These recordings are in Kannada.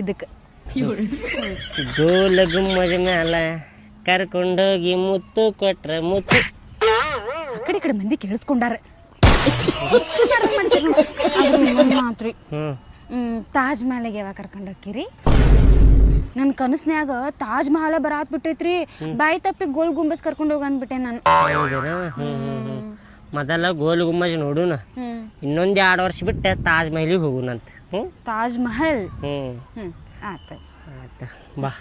ಇದಕ್ಕೆ ಗೋಲ ಗುಮ್ಮದ ಮ್ಯಾಲ ಕರ್ಕೊಂಡೋಗಿ ಮುತ್ತು ಕೊಟ್ರ ಮುತ್ತು ಆ ಕಡೆ ಮಂದಿ ಕೇಳಿಸ್ಕೊಂಡಾರ ಮಾತ್ರಿ ತಾಜ್ ಮಹಲ್ಗೆ ಯಾವಾಗ ಕರ್ಕೊಂಡು ಹೋಗ್ತೀರಿ? ನನ್ನ ಕನಸ್ನ್ಯಾಗ ತಾಜ್ ಮಹಲ್ ಬರಾತ್ ಬಿಟ್ಟೈತ್ರಿ. ಬಾಯಿ ತಪ್ಪಿ ಗೋಲ್ ಗುಂಬಸ್ ಕರ್ಕೊಂಡು ಹೋಗ ಅಂದ್ಬಿಟ್ಟೆ ನಾನು. ಮೊದಲ ಗೋಲ್ ಗುಮ್ಮಜ್ ನೋಡುನ, ಇನ್ನೊಂದ್ 2 ವರ್ಷ ಬಿಟ್ಟೆ ತಾಜ್ ಮಹಲಿಗೆ ಹೋಗುನಂತ. ತಾಜ್ ಮಹಲ್ ಆತ ಆತ ಬಾ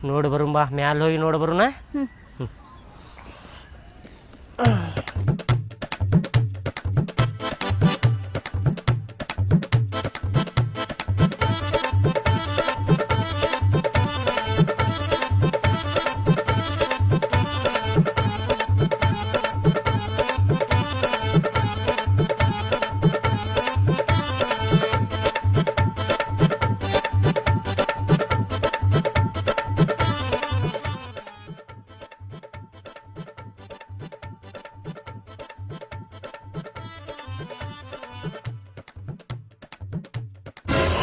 ನೋಡಿ ಬರು, ಬಾ ಮ್ಯಾಲ ಹೋಗಿ ನೋಡಿ ಬರುನ.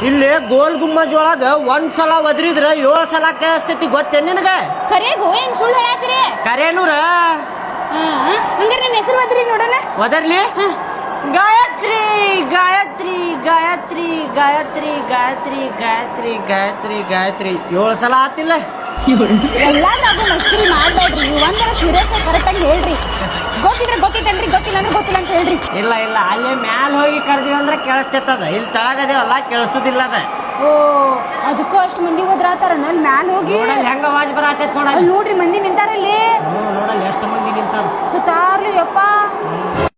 ಇಲ್ಲಿ ಗೋಲ್ ಗುಮ್ಮಜ್ ಒಳಗ 1 ಸಲ ಒದರಿದ್ರ 7 ಸಲ ಕೇಳಿಸ್ತೈತಿ, ಗೊತ್ತೇನ್ ನಿನಗ? ಕರೆಗೂ ಏನ್ ಸುಳ್ಳು ಹೇಳತ್ತೀರಿ? ಕರೇನೂರ ಹಂಗಾರೆ ನನ್ನ ಹೆಸರು ಒದರಿ ನೋಡೋಣ. ಒದರ್ಲಿ. ಗಾಯತ್ರಿ ಗಾಯತ್ರಿ ಗಾಯತ್ರಿ ಗಾಯತ್ರಿ ಗಾಯತ್ರಿ ಗಾಯತ್ರಿ ಗಾಯತ್ರಿ ಗಾಯತ್ರಿ 7 ಸಲ ಆತಿಲ್ಲ. ಎಲ್ಲಾದ್ರಾಗೂ ಮಸ್ಕರಿ ಮಾಡ್ಬೇಡ್ರಿ, ಒಂದರ ಸೀರಿಯಸ್ ಆಗಿ ಕರೆಕ್ಟ್ ಆಗಿ ಹೇಳ್ರಿ. ಗೊತ್ತಿದ್ರೆ ಗೊತ್ತಿತ್ತನ್ರಿ, ಗೊತ್ತಿಲ್ಲ ಅಂದ್ರೆ ಗೊತ್ತಿಲ್ಲ ಅಂತ ಹೇಳ್ರಿ. ಇಲ್ಲ ಇಲ್ಲ, ಅಲ್ಲೇ ಮ್ಯಾಲ ಹೋಗಿ ಕರ್ದಿವಿ ಅಂದ್ರೆ ಕೇಳಿಸ್ತೈತದ, ಇಲ್ಲಿ ತಳಗದೇವಲ್ಲ ಕೇಳಿಸುದಿಲ್ಲ ಅದ. ಓ ಅದಕ್ಕೂ ಅಷ್ಟು ಮಂದಿ ಹೋದ್ರಾತಾರ ನನ್ ಮ್ಯಾಲ ಹೋಗಿ ಹೆಂಗ ವಾಜ್ ಬರತೈತ್ ನೋಡ. ನೋಡ್ರಿ ಮಂದಿ ನಿಂತಾರಲ್ಲಿ, ನೋಡಲ್ಲ ಎಷ್ಟು ಮಂದಿ ನಿಂತಾರ ಸುತ್ತಾರ್ಲಿ ಯಪ್ಪ.